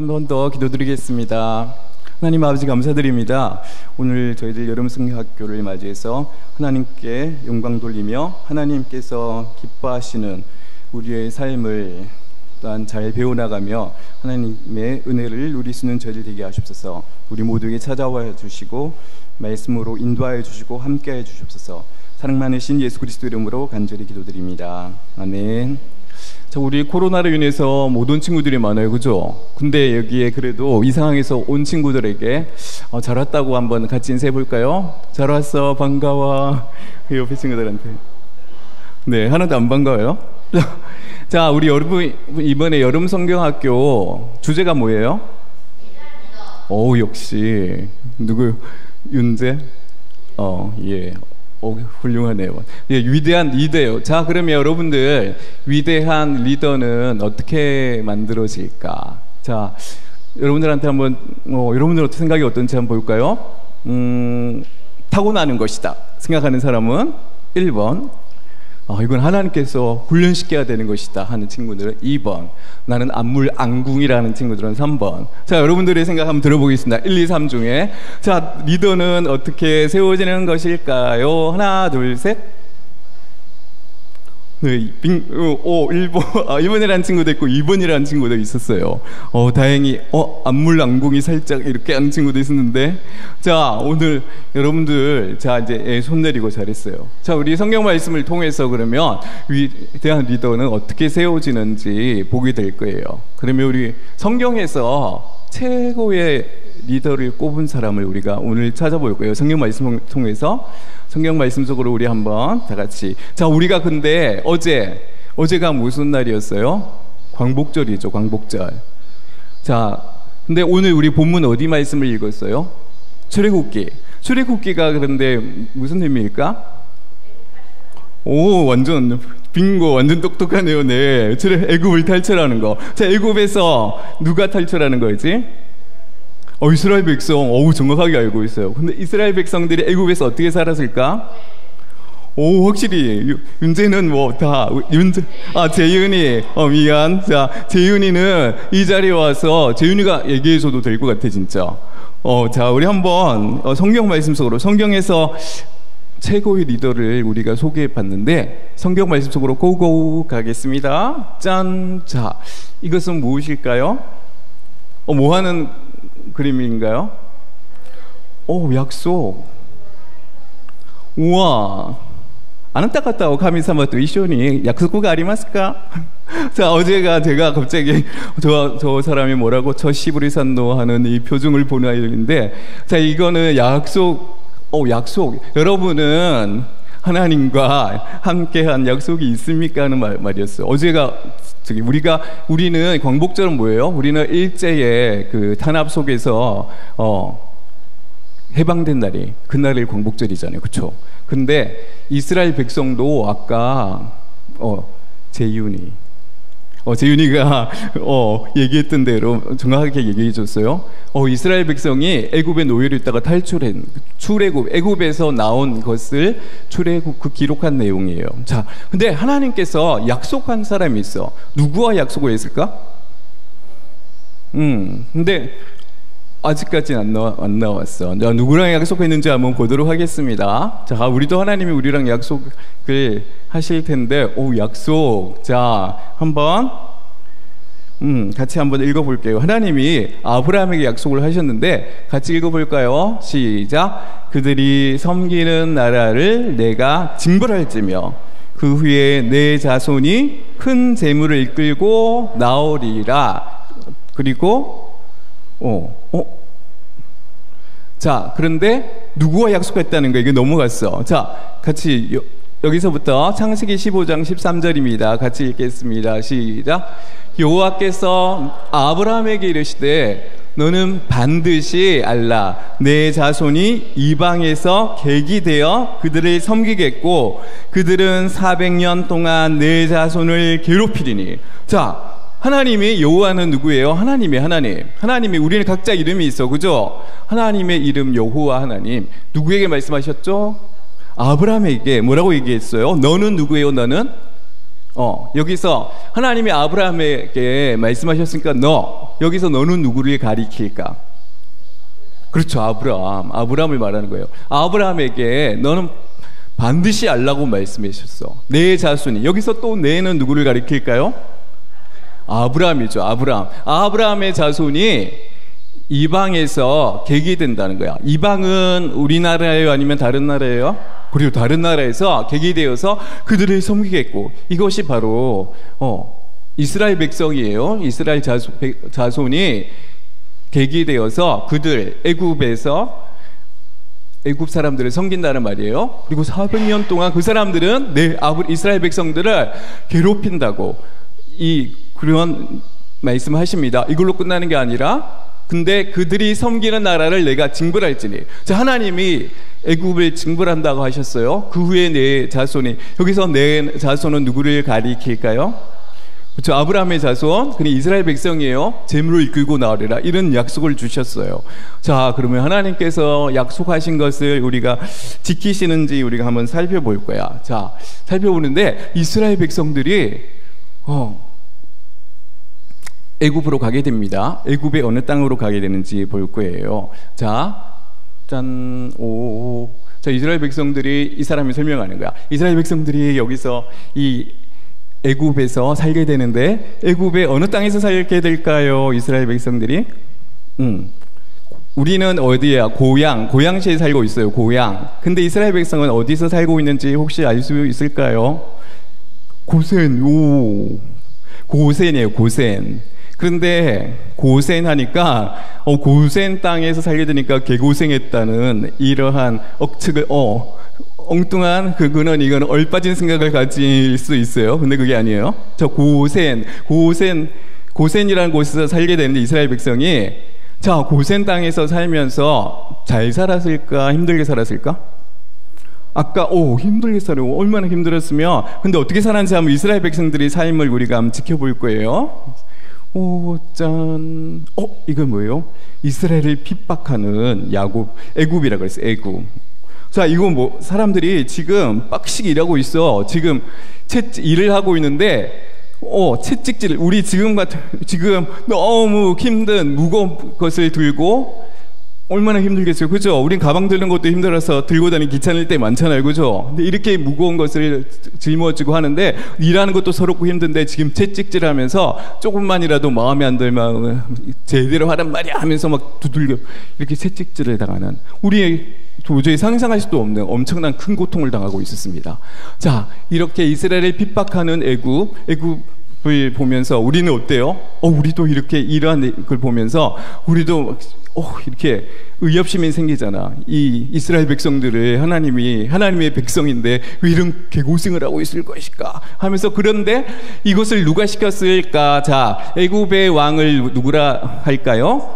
한 번 더 기도드리겠습니다. 하나님 아버지 감사드립니다. 오늘 저희들 여름 성경학교를 맞이해서 하나님께 영광 돌리며 하나님께서 기뻐하시는 우리의 삶을 또한 잘 배워나가며 하나님의 은혜를 누릴 수 있는 저희들 되게 하시옵소서. 우리 모두에게 찾아와 주시고 말씀으로 인도하여 주시고 함께하여 주시옵소서. 사랑 많으신 예수 그리스도 이름으로 간절히 기도드립니다. 아멘. 자, 우리 코로나로 인해서 못 온 친구들이 많아요, 그죠? 근데 여기에 그래도 이 상황에서 온 친구들에게 잘 왔다고 한번 같이 인사해볼까요? 잘 왔어, 반가워. 옆에 친구들한테. 네, 하나도 안 반가워요? 자, 우리 여러분 이번에 여름 성경학교 주제가 뭐예요? 오, 역시 누구? 윤재? 예. 훌륭하네요. 예, 위대한 리더예요. 자, 그러면 여러분들 위대한 리더는 어떻게 만들어질까? 자, 여러분들한테 한번 여러분들 생각이 어떤지 한번 볼까요? 타고나는 것이다 생각하는 사람은 1번, 이건 하나님께서 훈련시켜야 되는 것이다 하는 친구들은 2번, 나는 안물안궁이라는 친구들은 3번. 자, 여러분들의 생각 한번 들어보겠습니다. 1, 2, 3 중에. 자, 리더는 어떻게 세워지는 것일까요? 하나, 둘, 셋. 네, 1번. 1번이라는 친구도 있고 2번이라는 친구도 있었어요. 다행히 안물안궁이 살짝 이렇게 하는 친구도 있었는데, 자, 오늘 여러분들 자 이제 손 내리고 잘했어요. 자, 우리 성경 말씀을 통해서 그러면 위대한 리더는 어떻게 세워지는지 보게 될 거예요. 그러면 우리 성경에서 최고의 리더를 꼽은 사람을 우리가 오늘 찾아볼 거예요. 성경 말씀을 통해서 성경 말씀 속으로 우리 한번 다 같이. 자, 우리가 근데 어제가 무슨 날이었어요? 광복절이죠, 광복절. 자, 근데 오늘 우리 본문 어디 말씀을 읽었어요? 출애굽기. 출애굽기가 그런데 무슨 의미일까? 오, 완전 빙고, 완전 똑똑하네요. 네, 애굽을 탈출하는 거. 자, 애굽에서 누가 탈출하는 거지? 이스라엘 백성. 정확하게 알고 있어요. 근데 이스라엘 백성들이 애굽에서 어떻게 살았을까? 확실히 윤재는 재윤이. 미안. 자, 재윤이는 이 자리에 와서 재윤이가 얘기해줘도 될 것 같아, 진짜. 자, 우리 한번 성경 말씀 속으로, 성경에서 최고의 리더를 우리가 소개해 봤는데 성경 말씀 속으로 고고 가겠습니다. 짠. 자, 이것은 무엇일까요? 뭐 하는 그림인가요? 약속. 우와. 아나타카타오 카미사마토 이쇼니 약속가 아리마스까? 자, 어제가 제가 갑자기 저 사람이 뭐라고 저시부리산노 하는 이 표정을 보는 아이들인데, 자, 이거는 약속. 여러분은 하나님과 함께한 약속이 있습니까? 하는 말이었어요. 어제가 우리는 광복절은 뭐예요? 우리는 일제의 그 탄압 속에서 해방된 날이 그날이 광복절이잖아요, 그렇죠? 근데 이스라엘 백성도 아까 재윤이가 얘기했던 대로 정확하게 얘기해 줬어요. 이스라엘 백성이 애굽의 노예로 있다가 출애굽, 애굽에서 나온 것을 출애굽 그 기록한 내용이에요. 자, 근데 하나님께서 약속한 사람이 있어. 누구와 약속을 했을까? 근데 아직까지는 안 나왔어. 자, 누구랑 약속했는지 한번 보도록 하겠습니다. 자, 우리도 하나님이 우리랑 약속을 하실 텐데, 약속. 자, 한번 같이 한번 읽어볼게요. 하나님이 아브라함에게 약속을 하셨는데 같이 읽어볼까요? 시작. 그들이 섬기는 나라를 내가 징벌할지며 그 후에 내 자손이 큰 재물을 이끌고 나오리라. 그리고 자, 그런데 누구와 약속했다는 거예요? 이게 넘어갔어. 자, 같이 여기서부터 창세기 15장 13절입니다. 같이 읽겠습니다. 시작. 여호와께서 아브라함에게 이르시되 너는 반드시 알라. 내 자손이 이방에서 객이 되어 그들을 섬기겠고 그들은 400년 동안 내 자손을 괴롭히리니. 자, 하나님이 여호와는 누구예요? 하나님이 우리는 각자 이름이 있어, 그죠? 하나님의 이름 여호와 하나님. 누구에게 말씀하셨죠? 아브라함에게 뭐라고 얘기했어요? 너는 누구예요? 너는 여기서 하나님이 아브라함에게 말씀하셨으니까 여기서 너는 누구를 가리킬까? 그렇죠, 아브라함을 말하는 거예요. 아브라함에게 너는 반드시 알라고 말씀하셨어. 내 자손이. 여기서 또 내는 누구를 가리킬까요? 아브라함이죠. 아브라함의 자손이 이방에서 계기된다는 거야. 이방은 우리나라예요, 아니면 다른 나라예요? 그리고 다른 나라에서 계기되어서 그들을 섬기겠고, 이것이 바로 이스라엘 백성이에요. 이스라엘 자손이 계기되어서 그들 애굽 사람들을 섬긴다는 말이에요. 그리고 400년 동안 그 사람들은 이스라엘 백성들을 괴롭힌다고 그런 말씀을 하십니다. 이걸로 끝나는 게 아니라, 근데 그들이 섬기는 나라를 내가 징벌할지니. 자, 하나님이 애굽을 징벌한다고 하셨어요. 그 후에 내 자손이, 여기서 내 자손은 누구를 가리킬까요? 그렇죠, 아브라함의 자손, 그는 이스라엘 백성이에요. 재물을 이끌고 나오리라, 이런 약속을 주셨어요. 자, 그러면 하나님께서 약속하신 것을 우리가 지키시는지 우리가 한번 살펴볼 거야. 자, 살펴보는데 이스라엘 백성들이 애굽으로 가게 됩니다. 애굽의 어느 땅으로 가게 되는지 볼 거예요. 자, 자, 이스라엘 백성들이, 이 사람이 설명하는 거야. 이스라엘 백성들이 여기서 이 애굽에서 살게 되는데, 애굽의 어느 땅에서 살게 될까요? 이스라엘 백성들이? 우리는 어디야? 고향시에 살고 있어요. 고향. 근데 이스라엘 백성은 어디서 살고 있는지 혹시 알 수 있을까요? 고센이에요. 고센. 그런데 고센 하니까 고센 땅에서 살게 되니까 개고생했다는 이러한 억측을 엉뚱한 이건 얼빠진 생각을 가질 수 있어요. 근데 그게 아니에요. 저 고센이라는 곳에서 살게 되는데, 이스라엘 백성이, 자, 고센 땅에서 살면서 잘 살았을까, 힘들게 살았을까? 아까 힘들게 살아요. 얼마나 힘들었으면. 근데 어떻게 살았는지 한번 이스라엘 백성들의 삶을 우리가 한번 지켜볼 거예요. 짠. 이건 뭐예요? 이스라엘을 핍박하는 애굽이라고 그랬어요. 애굽. 자, 이거 사람들이 지금 빡시게 일하고 있어. 지금 일을 하고 있는데, 채찍질, 우리 지금 너무 힘든 무거운 것을 들고 얼마나 힘들겠어요, 그죠? 우린 가방 들는 것도 힘들어서 들고 다니기 귀찮을 때 많잖아요, 그죠? 근데 이렇게 무거운 것을 жил머지고 하는데, 일하는 것도 서럽고 힘든데 지금 채찍질하면서 조금만이라도 마음에 안 들면 제대로 하란 말이야 하면서 막 두들겨 이렇게 채찍질을 당하는, 우리 도저히 상상할 수도 없는 엄청난 큰 고통을 당하고 있었습니다. 자, 이렇게 이스라엘을 핍박하는 애굽을 보면서 우리는 어때요? 우리도 이렇게 이러한 걸 보면서 우리도 이렇게 의협심이 생기잖아. 이 이스라엘 백성들을 하나님의 백성인데 왜 이런 개고생을 하고 있을 것일까 하면서, 그런데 이것을 누가 시켰을까? 자, 애굽의 왕을 누구라 할까요?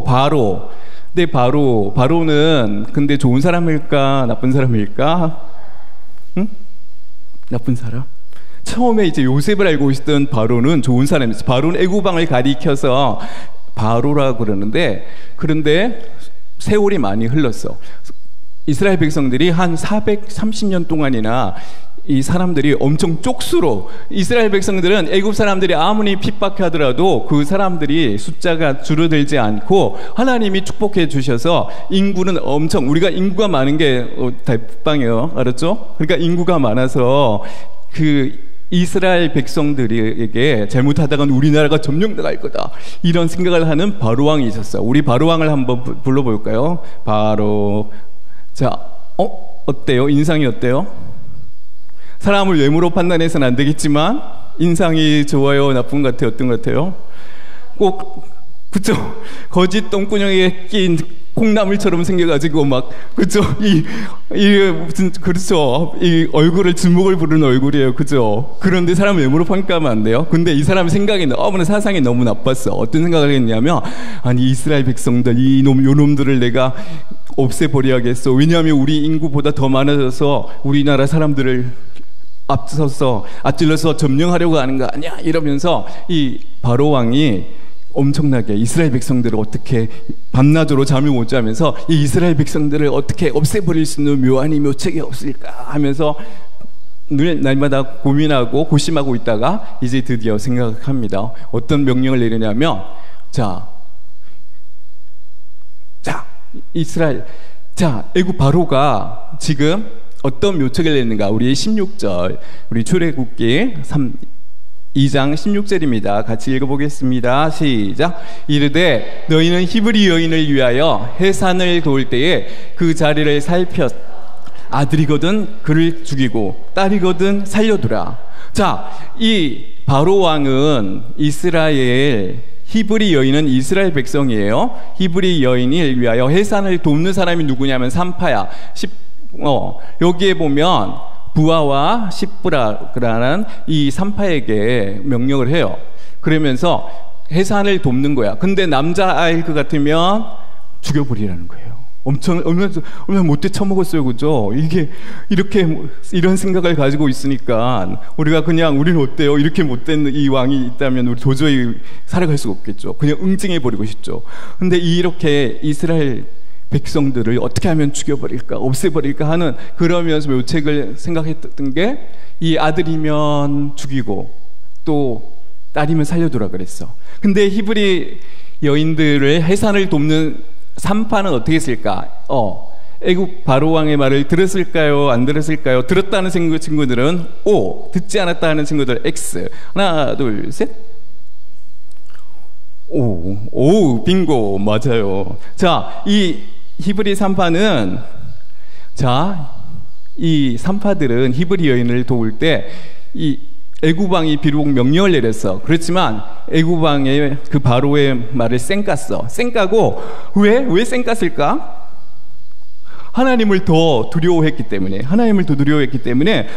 바로. 근데 바로는 근데 좋은 사람일까, 나쁜 사람일까? 응? 나쁜 사람? 처음에 이제 요셉을 알고 있었던 바로는 좋은 사람이었어요. 바로는 애굽 왕을 가리켜서 바로라고 그러는데, 그런데 세월이 많이 흘렀어. 이스라엘 백성들이 한 430년 동안이나 이 사람들이 엄청 쪽수로, 이스라엘 백성들은 애굽 사람들이 아무리 핍박하더라도 그 사람들이 숫자가 줄어들지 않고 하나님이 축복해 주셔서 인구는 엄청, 우리가 인구가 많은 게 대빵이에요, 알았죠? 그러니까 인구가 많아서 이스라엘 백성들에게 잘못하다가는 우리나라가 점령당할 거다, 이런 생각을 하는 바로왕이 있었어요. 우리 바로왕을 한번 불러볼까요? 바로. 자, 어때요? 인상이 어때요? 사람을 외모로 판단해서는 안 되겠지만 인상이 좋아요, 나쁜 것 같아요, 어떤 것 같아요? 그쵸? 거짓 똥구녕에 낀 콩나물처럼 생겨가지고 그쵸? 그렇죠. 이 얼굴을 주목을 부르는 얼굴이에요, 그죠? 그런데 사람 외모로 평가하면 안 돼요. 근데 이 사람 생각이 너무나, 사상이 너무 나빴어. 어떤 생각을 했냐면, 아니 이스라엘 백성들, 요놈들을 내가 없애버려야겠어. 왜냐하면 우리 인구보다 더 많아져서 우리나라 사람들을 앞질러서 점령하려고 하는 거 아니야, 이러면서 이 바로 왕이 엄청나게 이스라엘 백성들을 어떻게 밤낮으로 잠을 못 자면서 이 이스라엘 백성들을 어떻게 없애버릴 수 있는 묘안이 묘책이 없을까 하면서 늘 날마다 고민하고 고심하고 있다가 이제 드디어 생각합니다. 어떤 명령을 내리냐면, 자, 이스라엘, 애굽 바로가 지금 어떤 묘책을 냈는가? 우리 16절, 우리 출애굽기 2장 16절입니다. 같이 읽어보겠습니다. 시작. 이르되 너희는 히브리 여인을 위하여 해산을 도울 때에 그 자리를 살폈. 아들이거든 그를 죽이고 딸이거든 살려두라. 자, 이 바로 왕은 이스라엘, 히브리 여인은 이스라엘 백성이에요. 히브리 여인을 위하여 해산을 돕는 사람이 누구냐면 산파야. 여기에 보면 부하와 시브라라는 이 산파에게 명령을 해요. 그러면서 해산을 돕는 거야. 근데 남자아일 것 같으면 죽여버리라는 거예요. 얼마나 못돼 처먹었어요, 그죠? 이런 생각을 가지고 있으니까 우리가 그냥 우리는 어때요? 이렇게 못된 이 왕이 있다면 우리 도저히 살아갈 수가 없겠죠. 그냥 응징해버리고 싶죠. 근데 이렇게 이스라엘 백성들을 어떻게 하면 죽여버릴까, 없애버릴까 하는 그러면서 묘책을 생각했던 게 이 아들이면 죽이고 또 딸이면 살려두라 그랬어. 근데 히브리 여인들을 해산을 돕는 산파는 어떻게 했을까? 애굽 바로 왕의 말을 들었을까요? 안 들었을까요? 들었다는 친구들은 O, 듣지 않았다 하는 친구들 X. 하나, 둘, 셋. 오, 빙고, 맞아요. 자, 이 히브리 산파는, 이 산파들은 히브리 여인을 도울 때 이 애굽 왕이 비록 명령을 내렸어. 그렇지만 애굽 왕의 그 바로의 말을 쌩깠어. 쌩까고 왜 쌩깠을까? 하나님을 더 두려워했기 때문에,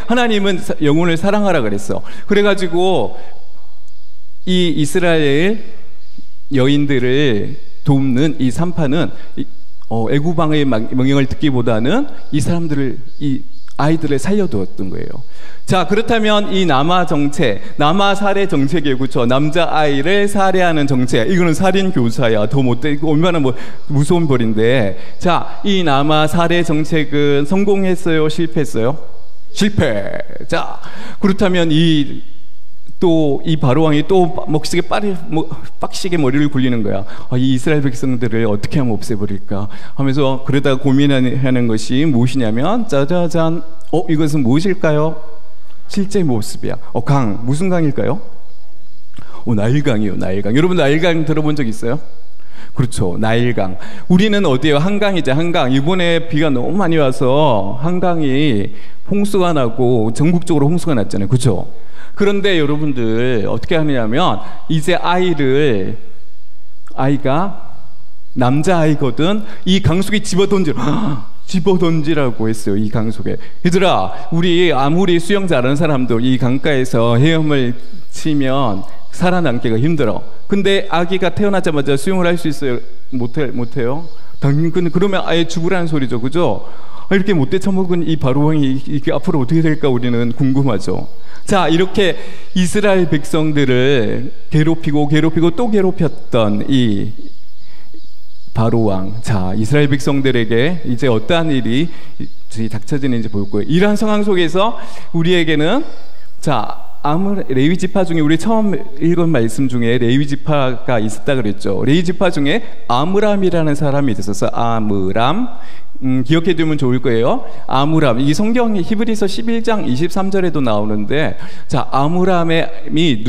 하나님은 영혼을 사랑하라 그랬어. 그래가지고 이 이스라엘 여인들을 돕는 이 산파는 애굽 왕의 명령을 듣기보다는 이 사람들을, 이 아이들을 살려두었던 거예요. 자, 그렇다면 이 남아 살해 정책이에요. 그렇죠? 남자아이를 살해하는 정책. 이거는 살인 교사야. 더 못돼. 이거 얼마나 무서운 벌인데. 자, 이 남아 살해 정책은 성공했어요? 실패했어요? 실패. 자, 그렇다면 이 바로왕이 또 빡시게 머리를 굴리는 거야. 이 이스라엘 백성들을 어떻게 하면 없애버릴까 하면서 그러다가 고민하는 것이 무엇이냐면, 짜자잔, 이것은 무엇일까요? 실제 모습이야. 무슨 강일까요? 나일강이요. 나일강. 여러분 나일강 들어본 적 있어요? 그렇죠. 나일강. 우리는 어디에요? 한강이죠. 한강. 이번에 비가 너무 많이 와서 한강이 홍수가 나고 전국적으로 홍수가 났잖아요. 그렇죠? 그런데 여러분들 어떻게 하느냐면, 이제 아이가 남자아이거든. 이 강속에 집어던지라고 했어요. 이 강속에. 얘들아, 우리 아무리 수영 잘하는 사람도 이 강가에서 헤엄을 치면 살아남기가 힘들어. 근데 아기가 태어나자마자 수영을 할 수 있어요? 못해요? 당연히. 그러면 아예 죽으라는 소리죠. 그죠? 이렇게 못돼 처먹은 이 바로왕이 이게 앞으로 어떻게 될까 우리는 궁금하죠. 자, 이렇게 이스라엘 백성들을 괴롭히고 또 괴롭혔던 이 바로왕. 자, 이스라엘 백성들에게 이제 어떠한 일이 닥쳐지는지 볼 거예요. 이러한 상황 속에서 우리에게는, 레위 지파 중에 우리 처음 읽은 말씀 중에 레위 지파가 있었다 그랬죠. 레위 지파 중에 아므람이라는 사람이 있었어. 아므람. 기억해 두면 좋을 거예요. 아므람. 이 성경 히브리서 11장 23절에도 나오는데, 아므람이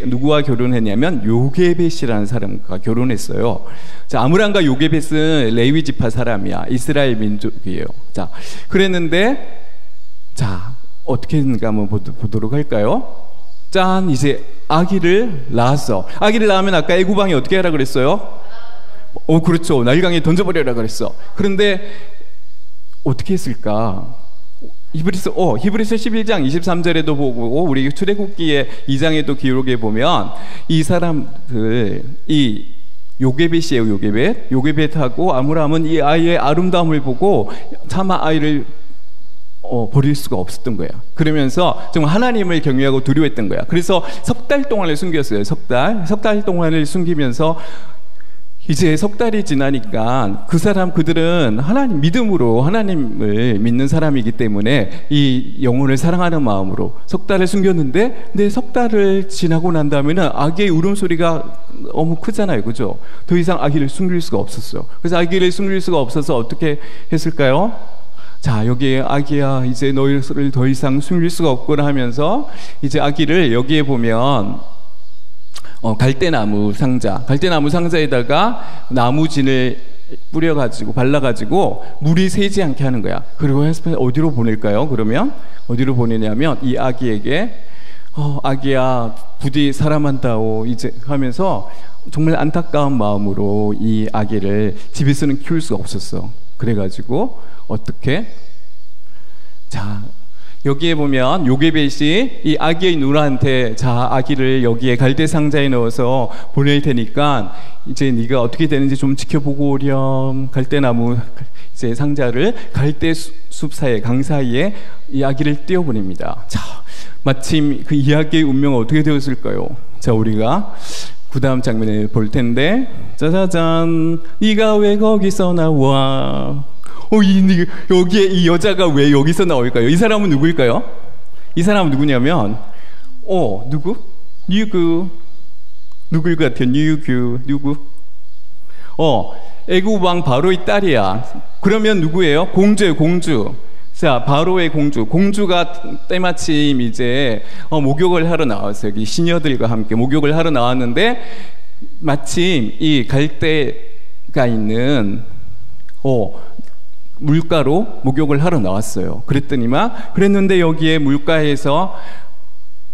누구와 결혼했냐면 요게벳이라는 사람과 결혼했어요. 자, 아므람과 요게벳은 레위 지파 사람이야. 이스라엘 민족이에요. 자, 그랬는데, 어떻게 했는가 한번 보도록 할까요? 이제 아기를 낳았어. 아기를 낳으면 아까 애굽 왕이 어떻게 하라 그랬어요? 그렇죠. 나일강에 던져버려라 그랬어. 그런데 어떻게 했을까? 히브리서 11장 23절에도 보고 우리 출애굽기의 2장에도 기록해 보면 이 사람들, 이 요게벳이에요. 요게벳하고 아므람은 이 아이의 아름다움을 보고 차마 아이를 버릴 수가 없었던 거야. 그러면서 정말 하나님을 경외하고 두려워했던 거야. 그래서 석 달 동안을 숨겼어요. 석 달 동안을 숨기면서 이제 석 달이 지나니까 그들은 하나님 믿음으로 하나님을 믿는 사람이기 때문에 이 영혼을 사랑하는 마음으로 석 달을 숨겼는데, 근데 석 달을 지나고 난 다음에는 아기의 울음소리가 너무 크잖아요, 그죠? 더 이상 아기를 숨길 수가 없었어요. 그래서 아기를 숨길 수가 없어서 어떻게 했을까요? 자, 여기에 아기야, 이제 너희를 더 이상 숨길 수가 없구나 하면서 이제 아기를 여기에 보면 갈대나무 상자에다가 나무진을 뿌려가지고 발라가지고 물이 새지 않게 하는 거야. 그리고 해서 어디로 보낼까요? 그러면 어디로 보내냐면 이 아기에게 아기야, 부디 사람한다오 이제 하면서 정말 안타까운 마음으로 이 아기를 집에서는 키울 수가 없었어. 그래가지고 어떻게? 자, 여기에 보면 요게벳이 이 아기의 누나한테, 자, 아기를 여기에 갈대 상자에 넣어서 보낼 테니까 이제 네가 어떻게 되는지 좀 지켜보고 오렴. 갈대나무 이제 상자를 갈대 숲 사이에, 강 사이에 이 아기를 띄워보냅니다. 자, 마침 그 이야기의 운명은 어떻게 되었을까요? 자, 우리가 그 다음 장면을 볼 텐데, 짜자잔, 네가 왜 거기서 나와? 여기에 이 여자가 왜 여기서 나올까요? 이 사람은 누구일까요? 이 사람은 누구냐면, 누구? 누구일 것 같아요? 누구? 애굽 왕 바로의 딸이야. 그러면 누구예요? 공주예요, 공주. 자, 바로의 공주가 때마침 이제 목욕을 하러 나왔어요. 여기 시녀들과 함께 목욕을 하러 나왔는데, 마침 이 갈대가 있는 물가로 목욕을 하러 나왔어요. 그랬는데 여기에 물가에서,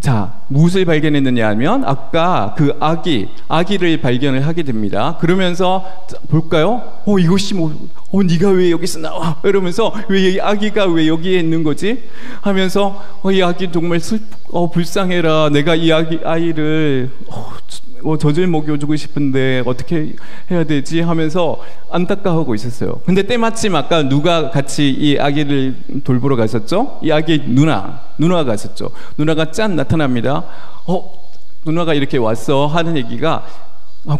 자, 무엇을 발견했느냐 하면 아까 그 아기를 발견을 하게 됩니다. 그러면서 볼까요? 이것이 네가 왜 여기서 나와? 이러면서 왜 이 아기가 왜 여기에 있는 거지? 하면서 이 아기 정말 불쌍해라. 내가 이 아이를 젖을 먹여주고 싶은데 어떻게 해야 되지? 하면서 안타까워하고 있었어요. 근데 때마침 아까 누가 같이 이 아기를 돌보러 갔었죠? 이 아기의 누나가 갔었죠. 누나가 짠 나타납니다. 누나가 이렇게 왔어 하는 얘기가,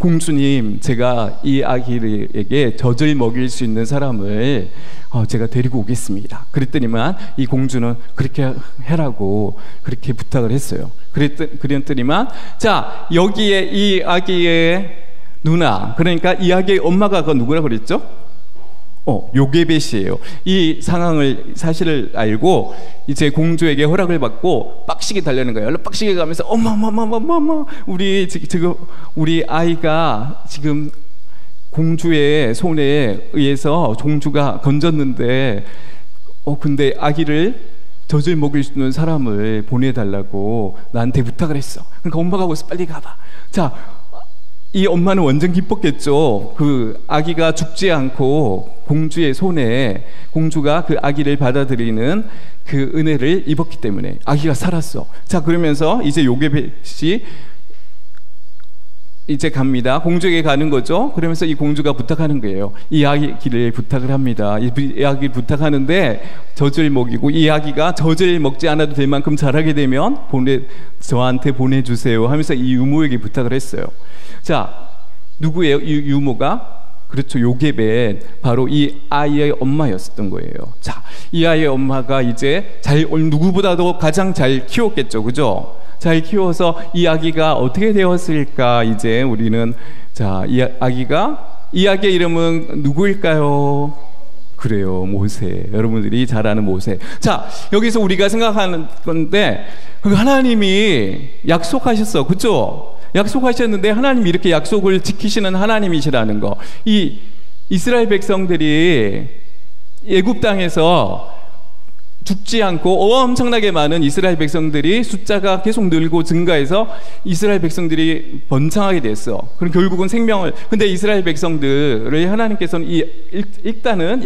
공주님, 제가 이 아기에게 젖을 먹일 수 있는 사람을 제가 데리고 오겠습니다. 그랬더니만 이 공주는 그렇게 해라고 그렇게 부탁을 했어요. 그랬더니만, 자, 여기에 이 아기의 누나, 그러니까 이 아기의 엄마가 누구라 그랬죠? 요게벳이에요. 이 사실을 알고 이제 공주에게 허락을 받고 빡시게 달려는 거예요. 빡시게 가면서 엄마, 우리 아이가 지금 공주의 손에 의해서 공주가 건졌는데, 근데 아기를 젖을 먹일 수 있는 사람을 보내달라고 나한테 부탁을 했어. 그러니까 엄마가 거기서 빨리 가봐. 자, 이 엄마는 완전 기뻤겠죠. 그 아기가 죽지 않고 공주의 손에, 공주가 그 아기를 받아들이는 그 은혜를 입었기 때문에 아기가 살았어. 자, 그러면서 이제 요게벳이 이제 갑니다. 공주에게 가는 거죠. 그러면서 이 공주가 부탁하는 거예요. 이 아기를 부탁을 합니다. 이 아기를 부탁하는데 젖을 먹이고, 이 아기가 젖을 먹지 않아도 될 만큼 자라게 되면 저한테 보내주세요 하면서 이 유모에게 부탁을 했어요. 자, 누구예요? 이 유모가? 그렇죠, 요게벳, 바로 이 아이의 엄마였었던 거예요. 자, 이 아이의 엄마가 이제 누구보다도 가장 잘 키웠겠죠, 그죠? 잘 키워서 이 아기가 어떻게 되었을까? 이제 우리는, 자, 이 아기의 이름은 누구일까요? 그래요, 모세. 여러분들이 잘 아는 모세. 자, 여기서 우리가 생각하는 건데, 하나님이 약속하셨어, 그죠? 약속하셨는데 하나님이 이렇게 약속을 지키시는 하나님이시라는 거. 이 이스라엘 백성들이 애굽 땅에서 죽지 않고 엄청나게 많은 이스라엘 백성들이 숫자가 계속 늘고 증가해서 이스라엘 백성들이 번창하게 됐어. 그럼 결국은 근데 이스라엘 백성들을 하나님께서는 일단은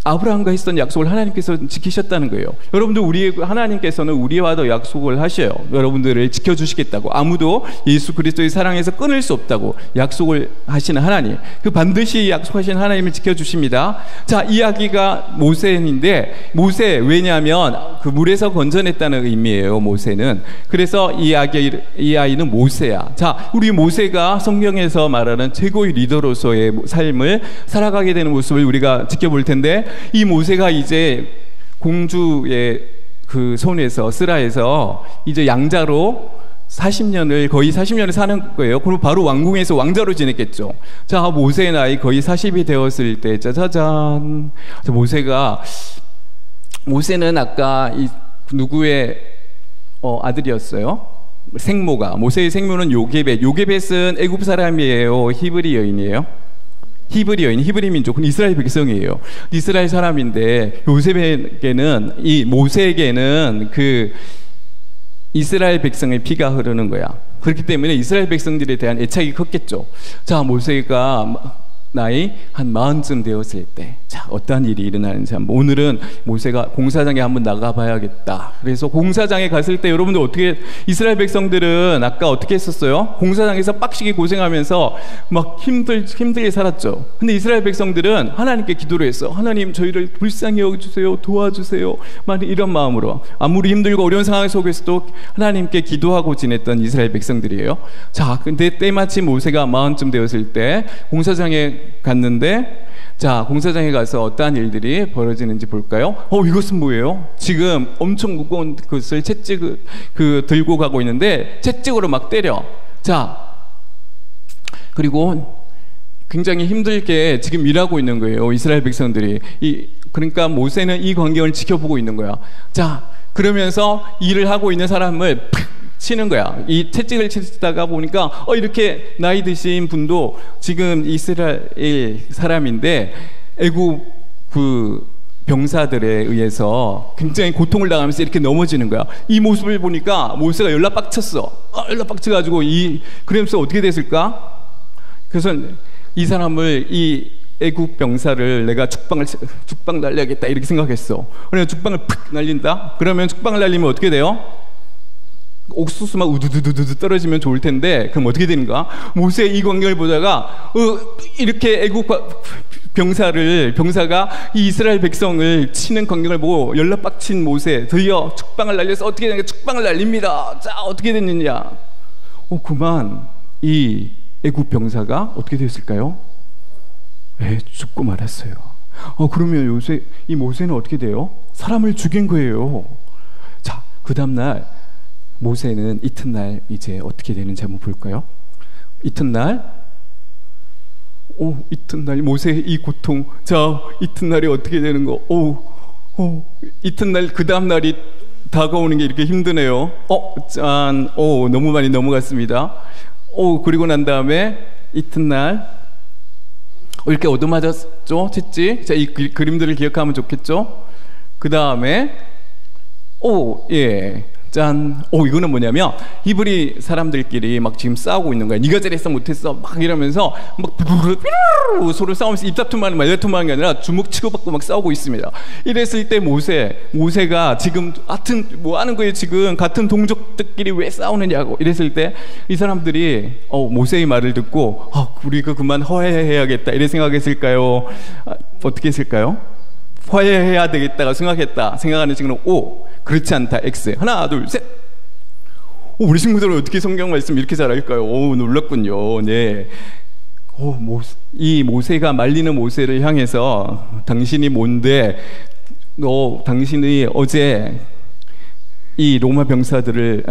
아브라함과 했던 약속을 하나님께서 지키셨다는 거예요. 여러분들, 하나님께서는 우리와도 약속을 하셔요. 여러분들을 지켜주시겠다고. 아무도 예수 그리스도의 사랑에서 끊을 수 없다고 약속을 하시는 하나님, 반드시 약속하신 하나님을 지켜주십니다. 자, 이야기가 모세인데, 왜냐하면 그 물에서 건져냈다는 의미예요. 모세는. 그래서 이 아이는 모세야. 자, 우리 모세가 성경에서 말하는 최고의 리더로서의 삶을 살아가게 되는 모습을 우리가 지켜볼 텐데, 이 모세가 이제 공주의 그 손에서 스라에서 이제 양자로 40년을 거의 40년을 사는 거예요. 그럼 바로 왕궁에서 왕자로 지냈겠죠. 자, 모세의 나이 거의 40이 되었을 때 짜자잔. 모세는 아까 이 누구의 아들이었어요? 생모가. 모세의 생모는 요게벳. 요게벳은 애굽 사람이에요. 히브리 여인이에요. 히브리 여인, 히브리 민족은 이스라엘 백성이에요. 이스라엘 사람인데 요셉에게는 이 모세에게는 그 이스라엘 백성의 피가 흐르는 거야. 그렇기 때문에 이스라엘 백성들에 대한 애착이 컸겠죠. 자, 모세가 나이 한 40쯤 되었을 때, 자, 어떠한 일이 일어나는지 한번, 오늘은 모세가 공사장에 한번 나가봐야겠다. 그래서 공사장에 갔을 때 여러분들 어떻게, 이스라엘 백성들은 아까 어떻게 했었어요? 공사장에서 빡시게 고생하면서 막 힘들게 살았죠. 근데 이스라엘 백성들은 하나님께 기도를 했어. 하나님, 저희를 불쌍히 여겨주세요. 도와주세요. 이런 마음으로 아무리 힘들고 어려운 상황 속에서도 하나님께 기도하고 지냈던 이스라엘 백성들이에요. 자, 근데 때마침 모세가 40쯤 되었을 때 공사장에 갔는데, 자, 공사장에 가서 어떠한 일들이 벌어지는지 볼까요? 이것은 뭐예요? 지금 엄청 무거운 것을 채찍을 들고 가고 있는데 채찍으로 막 때려. 자, 그리고 굉장히 힘들게 지금 일하고 있는 거예요, 이스라엘 백성들이. 그러니까 모세는 이 광경을 지켜보고 있는 거야. 자, 그러면서 일을 하고 있는 사람을 팍 치는 거야. 이 채찍을 치다가 보니까 이렇게 나이 드신 분도 지금 이스라엘 사람인데 애굽 그 병사들에 의해서 굉장히 고통을 당하면서 이렇게 넘어지는 거야. 이 모습을 보니까 모세가 열나빡쳤어. 열나빡쳐가지고 그러면서 어떻게 됐을까? 그래서 이 사람을, 이 애굽 병사를 내가 죽방 날려야겠다 이렇게 생각했어. 그래서 죽방을 팍 날린다. 그러면 죽방을 날리면 어떻게 돼요? 옥수수 막 우두두두두 떨어지면 좋을 텐데, 그럼 어떻게 되는가? 모세의 이 광경을 보다가 이렇게 애국 병사가 이 이스라엘 백성을 치는 광경을 보고 열나빡친 모세, 드디어 죽방을 날려서 어떻게 되는가? 죽방을 날립니다. 자, 어떻게 됐느냐? 그만 이 애국 병사가 어떻게 됐을까요? 죽고 말았어요. 그러면 이 모세는 어떻게 돼요? 사람을 죽인 거예요. 자, 그 다음날 모세는 이튿날 이제 어떻게 되는지 한번 볼까요? 이튿날 모세의 이 고통. 자, 이튿날이 어떻게 되는 거? 이튿날 그 다음날이 다가오는 게 이렇게 힘드네요. 너무 많이 넘어갔습니다. 그리고 난 다음에 이튿날 이렇게 얻어맞았죠, 채찍. 자, 이 그림들을 기억하면 좋겠죠. 그 다음에 짠. 이거는 뭐냐면 히브리 사람들끼리 막 지금 싸우고 있는 거야. 네가 잘했어 못했어 막 이러면서 막 서로 싸우면서 입다툼하는 말다툼하는 게 아니라 주먹 치고받고 막 싸우고 있습니다. 이랬을 때 모세가 지금 같은 뭐 하는 거예요? 지금 같은 동족들끼리 왜 싸우느냐고. 이랬을 때 이 사람들이 모세의 말을 듣고 우리가 그만 화해해야겠다 이래 생각했을까요? 어떻게 했을까요? 화해해야 되겠다가 생각하는 친구는 그렇지 않다, X. 하나, 둘, 셋. 우리 친구들은 어떻게 성경 말씀 이렇게 잘 알까요? 놀랐군요. 네. 이 모세가 말리는 모세를 향해서 당신이 뭔데, 당신이 어제 이 로마 병사들을,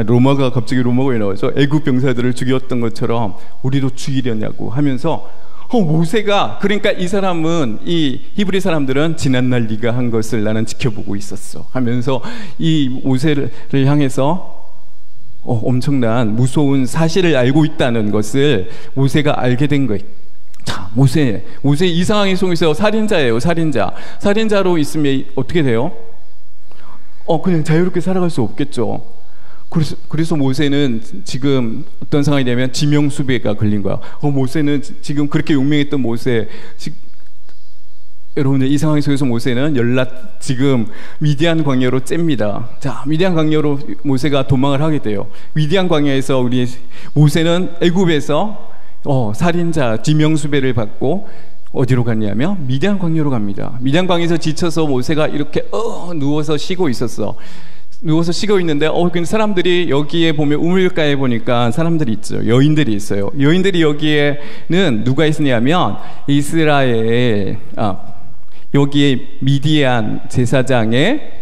갑자기 로마가 왜 나와서 애굽 병사들을 죽였던 것처럼 우리도 죽이려냐고 하면서 모세가, 그러니까 이 사람은, 이 히브리 사람들은 지난날 네가 한 것을 나는 지켜보고 있었어 하면서 이 모세를 향해서 엄청난 무서운 사실을 알고 있다는 것을 모세가 알게 된 거예요. 자, 모세 이 상황에 속에서 살인자예요. 살인자로 있으면 어떻게 돼요? 그냥 자유롭게 살아갈 수 없겠죠. 그래서 모세는 지금 어떤 상황이 되면 지명수배가 걸린 거야. 모세는 지금 그렇게 용맹했던 모세, 여러분들 이 상황 속에서 모세는 지금 미디안 광야로 잽니다. 자, 미디안 광야로 모세가 도망을 하게 돼요. 미디안 광야에서 우리 모세는 애굽에서 살인자 지명수배를 받고 어디로 갔냐면 미디안 광야로 갑니다. 미디안 광야에서 지쳐서 모세가 이렇게 누워서 쉬고 있었어. 누워서 쉬고 있는데 근데 사람들이 여기에 보면 우물가에 보니까 사람들이 있죠. 여인들이 있어요. 여인들이 여기에는 누가 있느냐면 이스라엘 여기에 미디안 제사장의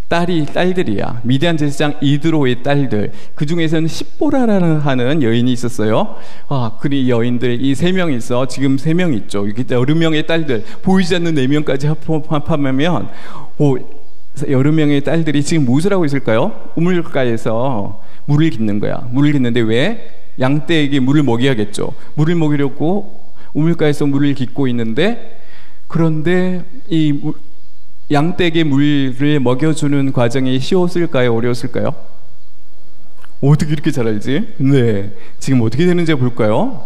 딸들이야. 미디안 제사장 이드로의 딸들. 그 중에서는 십보라라는 하는 여인이 있었어요. 그 여인들 이 3명 있어. 지금 3명 있죠. 이렇게 여러 명의 딸들 보이지 않는 4명까지 합하면 여러 명의 딸들이 지금 무엇을 하고 있을까요? 우물가에서 물을 깃는 거야. 물을 깃는데 왜? 양떼에게 물을 먹여야겠죠. 물을 먹이려고 우물가에서 물을 깃고 있는데, 그런데 이 양떼에게 물을 먹여주는 과정이 쉬웠을까요? 어려웠을까요? 어떻게 이렇게 잘 알지? 네, 지금 어떻게 되는지 볼까요?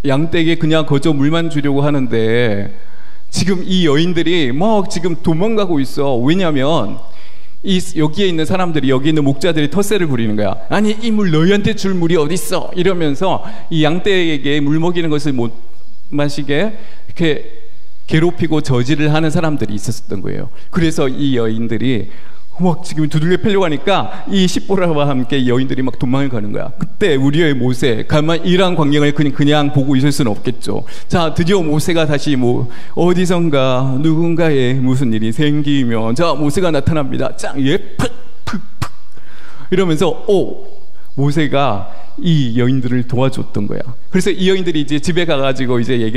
양떼에게 그냥 거저 물만 주려고 하는데 지금 이 여인들이 막 지금 도망가고 있어. 왜냐하면 여기에 있는 사람들이, 여기 있는 목자들이 텃세를 부리는 거야. 아니, 이 물 너희한테 줄 물이 어딨어? 이러면서 이 양떼에게 물 먹이는 것을 못 마시게 이렇게 괴롭히고 저지를 하는 사람들이 있었던 거예요. 그래서 이 여인들이 막 지금 두들겨 패려고 하니까 이 십보라와 함께 여인들이 막 도망을 가는 거야. 그때 우리의 모세, 가만 이러한 광경을 그냥 보고 있을 수는 없겠죠. 자, 드디어 모세가 다시 어디선가 누군가에 무슨 일이 생기면, 자, 모세가 나타납니다. 짱, 팍 이러면서 모세가 이 여인들을 도와줬던 거야. 그래서 이 여인들이 이제 집에 가가지고 이제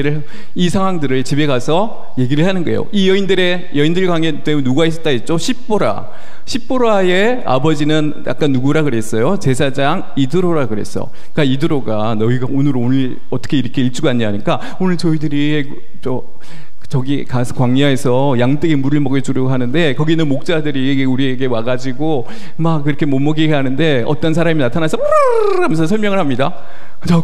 이 상황들을 집에 가서 얘기를 하는 거예요. 이 여인들 관계 때문에 누가 있었다 했죠? 십보라의 아버지는 아까 누구라 그랬어요? 제사장 이드로라 그랬어. 그러니까 이드로가 너희가 오늘 어떻게 이렇게 일찍 왔냐 하니까, 오늘 저희들이 저기 가서 광야에서 양떼에게 물을 먹여주려고 하는데 거기 있는 목자들이 우리에게 와가지고 막 그렇게 못 먹이게 하는데 어떤 사람이 나타나서 하면서 설명을 합니다.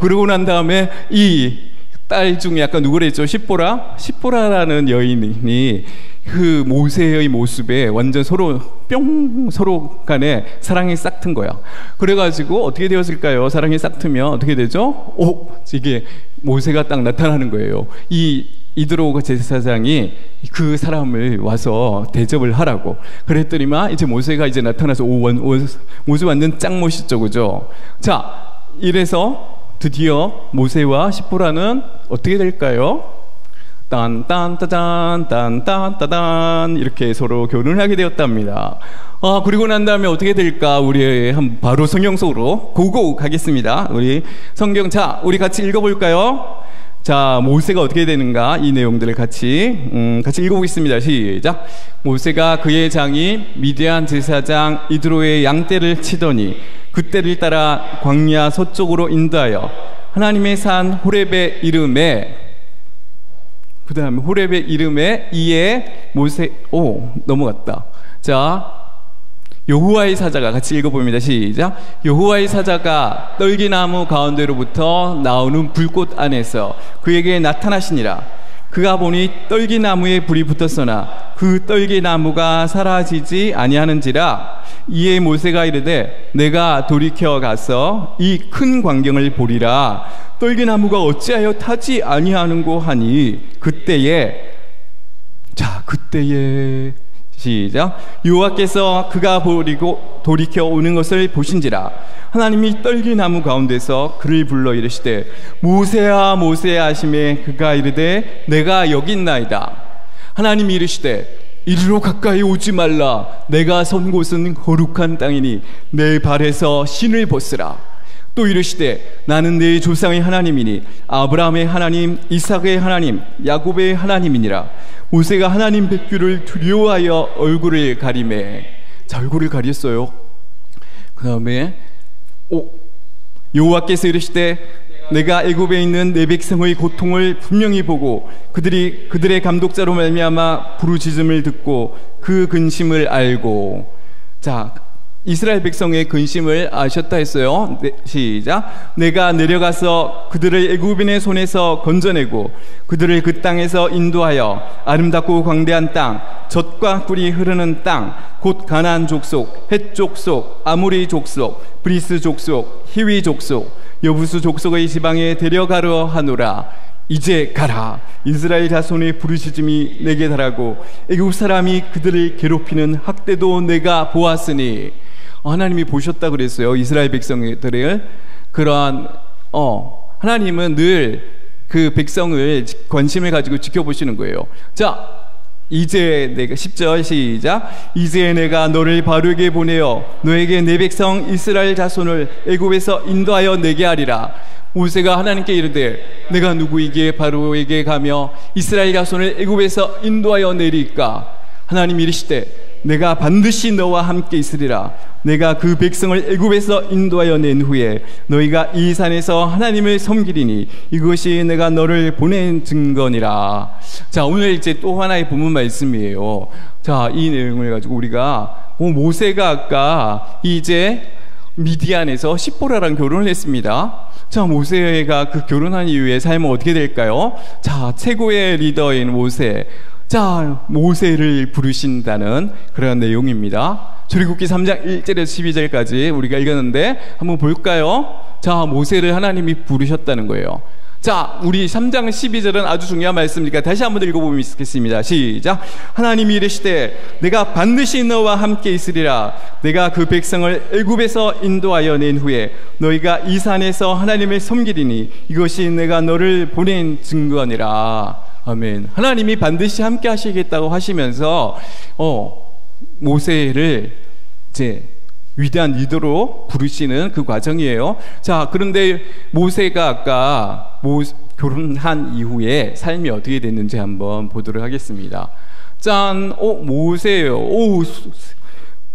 그러고 난 다음에 이 딸 중에 아까 누구랬죠? 십보라라는 여인이 그 모세의 모습에 완전 서로 간에 사랑이 싹 튼 거야. 그래가지고 어떻게 되었을까요? 사랑이 싹 트면 어떻게 되죠? 이게 모세가 딱 나타나는 거예요. 이드로 제사장이 그 사람을 와서 대접을 하라고 그랬더니만 이제 모세가 이제 나타나서 모세 완전 짱 멋있죠, 그죠? 자, 이래서 드디어 모세와 십보라는 어떻게 될까요? 딴딴따단 딴딴따단 이렇게 서로 결혼하게 되었답니다. 그리고 난 다음에 어떻게 될까? 우리 바로 성경 속으로 고고 가겠습니다. 우리 성경, 자, 우리 같이 읽어볼까요? 자, 모세가 어떻게 되는가, 이 내용들을 같이 읽어보겠습니다. 시작. 모세가 그의 장이 미디안 제사장 이드로의 양떼를 치더니 그떼를 따라 광야 서쪽으로 인도하여 하나님의 산 호렙의 이름에, 그 다음에 호렙의 이름에 이에 넘어갔다. 자, 여호와의 사자가, 같이 읽어봅니다. 시작. 여호와의 사자가 떨기나무 가운데로부터 나오는 불꽃 안에서 그에게 나타나시니라. 그가 보니 떨기나무에 불이 붙었으나 그 떨기나무가 사라지지 아니하는지라. 이에 모세가 이르되 내가 돌이켜 가서 이 큰 광경을 보리라. 떨기나무가 어찌하여 타지 아니하는고 하니 그때에 시작. 여호와께서 그가 버리고 돌이켜 오는 것을 보신지라. 하나님이 떨기나무 가운데서 그를 불러 이르시되 모세야 모세야 하시매 그가 이르되 내가 여기 있나이다. 하나님이 이르시되 이리로 가까이 오지 말라. 내가 선 곳은 거룩한 땅이니 내 발에서 신을 벗으라. 또 이르시되 나는 내 조상의 하나님이니 아브라함의 하나님, 이삭의 하나님, 야곱의 하나님이니라. 모세가 하나님 뵙기를 두려워하여 얼굴을 가리매. 자, 얼굴을 가렸어요. 그 다음에 여호와께서 이르시되 내가 애굽에 있는 내 백성의 고통을 분명히 보고 그들의 감독자로 말미암아 부르짖음을 듣고 그 근심을 알고. 자, 이스라엘 백성의 근심을 아셨다 했어요. 시작. 내가 내려가서 그들을 애굽인의 손에서 건져내고 그들을 그 땅에서 인도하여 아름답고 광대한 땅, 젖과 꿀이 흐르는 땅, 곧 가나안 족속, 헷 족속, 아모리 족속, 브리스 족속, 히위 족속, 여부수 족속의 지방에 데려가려 하노라. 이제 가라. 이스라엘 자손의 부르짖음이 내게 달하고 애굽 사람이 그들을 괴롭히는 학대도 내가 보았으니. 하나님이 보셨다 그랬어요. 이스라엘 백성들을. 그러한 하나님은 늘 그 백성을 관심을 가지고 지켜보시는 거예요. 자, 이제 내가 10절 시작. 이제 내가 너를 바르게 보내어 너에게 내 백성 이스라엘 자손을 애굽에서 인도하여 내게 하리라. 모세가 하나님께 이르되 내가 누구에게 바로에게 가며 이스라엘 자손을 애굽에서 인도하여 내리까? 하나님이 이르시되 내가 반드시 너와 함께 있으리라. 내가 그 백성을 애굽에서 인도하여 낸 후에 너희가 이 산에서 하나님을 섬기리니 이것이 내가 너를 보낸 증거니라. 자, 오늘 이제 또 하나의 본문 말씀이에요. 자, 이 내용을 가지고 우리가 모세가 아까 이제 미디안에서 시보라랑 결혼을 했습니다. 자, 모세가 그 결혼한 이후에 삶은 어떻게 될까요? 자, 최고의 리더인 모세. 자, 모세를 부르신다는 그런 내용입니다. 출애굽기 3장 1절에서 12절까지 우리가 읽었는데 한번 볼까요? 자, 모세를 하나님이 부르셨다는 거예요. 자, 우리 3장 12절은 아주 중요한 말씀이니까 다시 한번 읽어보면 좋겠습니다. 시작. 하나님이 이르시되 내가 반드시 너와 함께 있으리라. 내가 그 백성을 애굽에서 인도하여 낸 후에 너희가 이 산에서 하나님을 섬기리니 이것이 내가 너를 보낸 증거니라. 아멘. 하나님이 반드시 함께 하시겠다고 하시면서 모세를 이제 위대한 리더로 부르시는 그 과정이에요. 자, 그런데 모세가 아까 결혼한 이후에 삶이 어떻게 됐는지 한번 보도록 하겠습니다. 짠, 모세예요.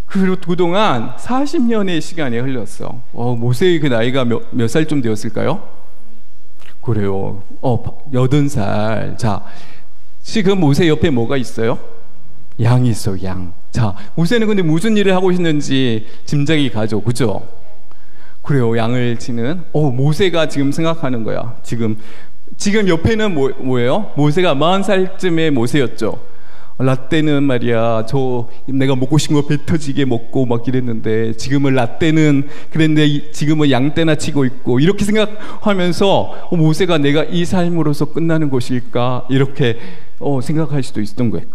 그동안 40년의 시간이 흘렀어. 모세의 그 나이가 몇 살쯤 되었을까요? 그래요. 80살. 자, 지금 모세 옆에 뭐가 있어요? 양이 있어요, 양. 자, 모세는 근데 무슨 일을 하고 있는지 짐작이 가죠. 그죠? 그래요. 양을 치는. 모세가 지금 생각하는 거야. 지금 옆에는 뭐예요? 모세가 40살쯤의 모세였죠. 라떼는 말이야, 내가 먹고 싶은 거 배 터지게 먹고 막 이랬는데, 지금은 라떼는 그랬는데 지금은 양떼나 치고 있고, 이렇게 생각하면서 모세가 내가 이 삶으로서 끝나는 것일까? 이렇게 생각할 수도 있었던 거예요.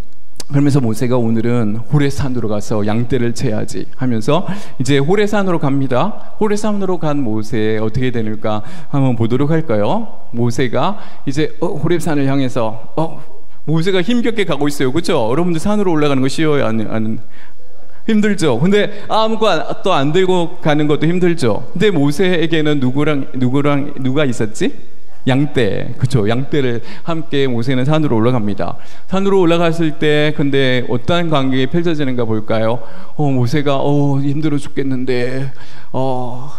그러면서 모세가 오늘은 호레산으로 가서 양떼를 쳐야지 하면서 이제 호레산으로 갑니다. 호레산으로 간 모세 어떻게 되는가 한번 보도록 할까요? 모세가 이제 호렙산을 향해서 모세가 힘겹게 가고 있어요. 그렇죠? 여러분들 산으로 올라가는 거 쉬워요? 힘들죠? 근데 아무것도 안 들고 가는 것도 힘들죠? 근데 모세에게는 누가 있었지? 양떼. 그쵸? 양떼를 함께 모세는 산으로 올라갑니다. 산으로 올라갔을 때 근데 어떤 광경이 펼쳐지는가 볼까요? 모세가 힘들어 죽겠는데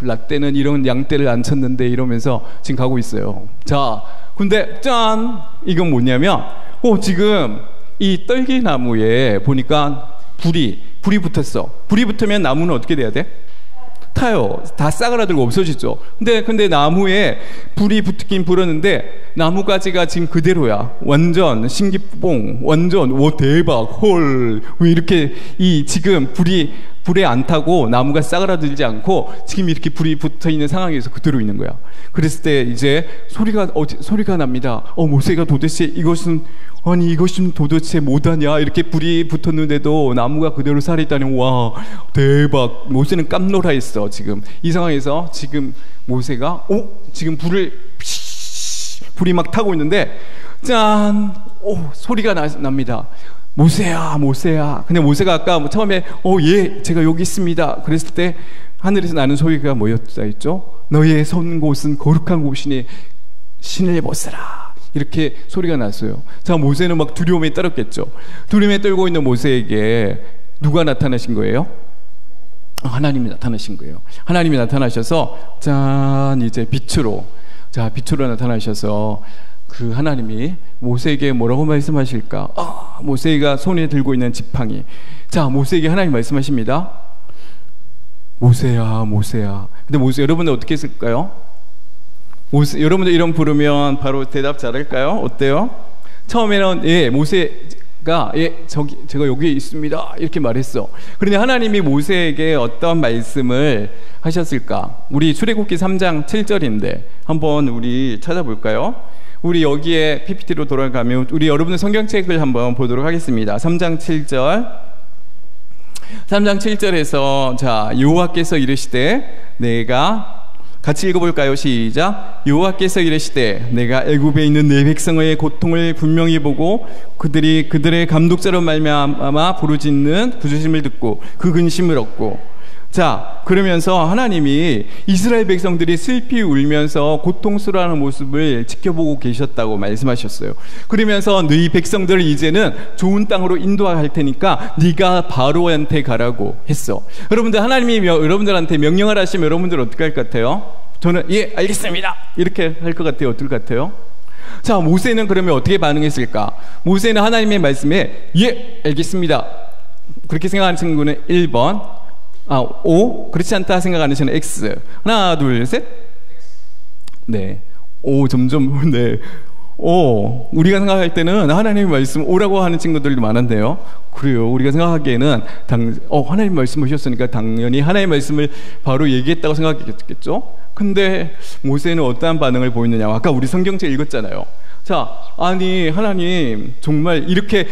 라떼는 이런 양떼를 안 쳤는데 이러면서 지금 가고 있어요. 자, 근데 짠! 이건 뭐냐면 지금 이 떨기나무에 보니까 불이 붙었어. 불이 붙으면 나무는 어떻게 돼야 돼? 타요. 다 싸그라들고 없어지죠. 근데 나무에 불이 붙긴 불었는데 나무가지가 지금 그대로야. 완전 신기뽕. 완전 대박. 헐. 왜 이렇게 지금 불에 안 타고 나무가 싸그라들지 않고 지금 이렇게 불이 붙어 있는 상황에서 그대로 있는 거야. 그랬을 때 이제 소리가 납니다. 모세가 도대체 이것은 도대체 뭐하냐? 이렇게 불이 붙었는데도 나무가 그대로 살아있다니, 와, 대박. 모세는 깜놀하였어. 지금 이 상황에서 지금 모세가 지금 불이 막 타고 있는데 짠, 소리가 납니다. 모세야. 근데 모세가 아까 처음에 예, 제가 여기 있습니다. 그랬을 때 하늘에서 나는 소리가 뭐였다 했죠? 너의 선 곳은 거룩한 곳이니 신을 벗으라. 이렇게 소리가 났어요. 자, 모세는 막 두려움에 떨었겠죠. 두려움에 떨고 있는 모세에게 누가 나타나신 거예요? 하나님이 나타나신 거예요. 하나님이 나타나셔서 짠, 이제 빛으로 나타나셔서 그 하나님이 모세에게 뭐라고 말씀하실까? 모세가 손에 들고 있는 지팡이. 자, 모세에게 하나님 말씀하십니다. 모세야. 근데 모세, 여러분들 어떻게 했을까요? 여러분들 이름 부르면 바로 대답 잘할까요? 어때요? 처음에는 모세가 제가 여기 있습니다 이렇게 말했어. 그런데 하나님이 모세에게 어떤 말씀을 하셨을까? 우리 출애굽기 3장 7절인데 한번 우리 찾아볼까요? 우리 여기에 PPT로 돌아가면 우리 여러분의 성경책을 한번 보도록 하겠습니다. 3장 7절. 3장 7절에서 자, 여호와께서 이르시되 내가 같이 읽어볼까요? 시작. 여호와께서 이르시되 내가 애굽에 있는 내 백성의 고통을 분명히 보고 그들이 그들의 감독자로 말미암아 부르짖는 부르심을 듣고 그 근심을 얻고. 자, 그러면서 하나님이 이스라엘 백성들이 슬피 울면서 고통스러워하는 모습을 지켜보고 계셨다고 말씀하셨어요. 그러면서 너희 백성들을 이제는 좋은 땅으로 인도할 테니까 네가 바로한테 가라고 했어. 여러분들, 하나님이 여러분들한테 명령을 하시면 여러분들 어떻게 할 것 같아요? 저는 예, 알겠습니다 이렇게 할 것 같아요? 어떨 것 같아요? 자, 모세는 그러면 어떻게 반응했을까? 모세는 하나님의 말씀에 예, 알겠습니다 그렇게 생각하는 친구는 1번, O, 그렇지 않다 생각하는 친구는 X. 하나, 둘, 셋. 네. O, 점점, 네. O, 우리가 생각할 때는 하나님의 말씀 O라고 하는 친구들도 많은데요. 그래요. 우리가 생각하기에는 하나님 말씀하셨으니까 당연히 하나님의 말씀을 바로 얘기했다고 생각했겠죠. 근데 모세는 어떠한 반응을 보였느냐. 아까 우리 성경책 읽었잖아요. 자, 아니 하나님 정말 이렇게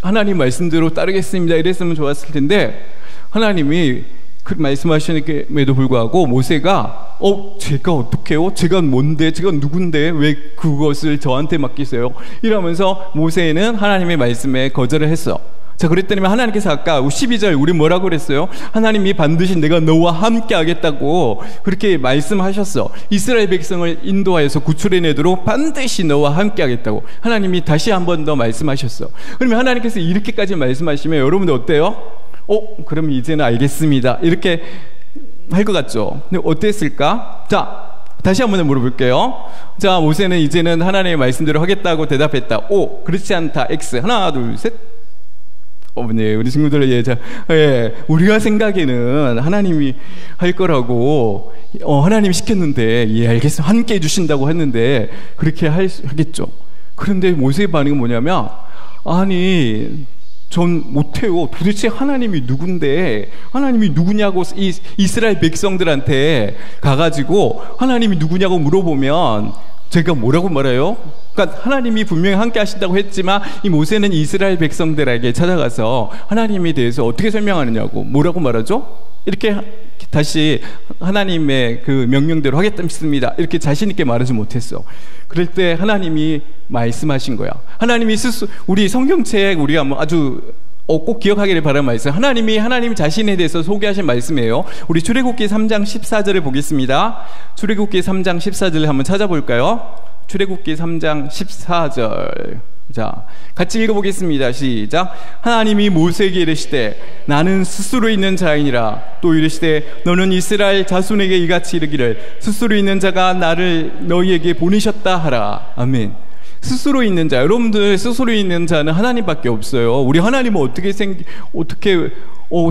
하나님 말씀대로 따르겠습니다 이랬으면 좋았을 텐데 하나님이 그 말씀하시는데도 불구하고 모세가 제가 어떡해요? 제가 뭔데? 제가 누군데? 왜 그것을 저한테 맡기세요? 이러면서 모세는 하나님의 말씀에 거절을 했어. 자, 그랬더니 하나님께서 아까 12절 우리 뭐라고 그랬어요? 하나님이 반드시 내가 너와 함께 하겠다고 그렇게 말씀하셨어. 이스라엘 백성을 인도하여서 구출해내도록 반드시 너와 함께 하겠다고 하나님이 다시 한 번 더 말씀하셨어. 그러면 하나님께서 이렇게까지 말씀하시면 여러분들 어때요? 그럼 이제는 알겠습니다 이렇게 할 것 같죠? 근데 어땠을까? 자, 다시 한번 물어볼게요. 자, 모세는 이제는 하나님의 말씀대로 하겠다고 대답했다. O, 그렇지 않다. X. 하나, 둘, 셋. 네, 우리 친구들, 우리가 생각에는 하나님이 할 거라고, 하나님이 시켰는데, 예, 알겠습니다. 함께 해주신다고 했는데, 그렇게 하겠죠. 그런데 모세의 반응은 뭐냐면, 아니, 전 못해요. 도대체 하나님이 누군데, 하나님이 누구냐고 이스라엘 백성들한테 가가지고 하나님이 누구냐고 물어보면 제가 뭐라고 말해요? 그러니까 하나님이 분명히 함께 하신다고 했지만 이 모세는 이스라엘 백성들에게 찾아가서 하나님에 대해서 어떻게 설명하느냐고 뭐라고 말하죠? 이렇게 다시 하나님의 그 명령대로 하겠습니다 이렇게 자신 있게 말하지 못했어. 그럴 때 하나님이 말씀하신 거야. 하나님이 스스로 우리 성경책 우리가 뭐 아주 꼭 기억하기를 바라는 말씀, 하나님이 하나님 자신에 대해서 소개하신 말씀이에요. 우리 출애굽기 3장 14절을 보겠습니다. 출애굽기 3장 14절을 한번 찾아볼까요? 출애굽기 3장 14절. 자, 같이 읽어보겠습니다. 시작. 하나님이 모세에게 이르시되 나는 스스로 있는 자이니라. 또 이르시되 너는 이스라엘 자손에게 이같이 이르기를 스스로 있는 자가 나를 너희에게 보내셨다 하라. 아멘. 스스로 있는 자, 여러분들 스스로 있는 자는 하나님밖에 없어요. 우리 하나님은 어떻게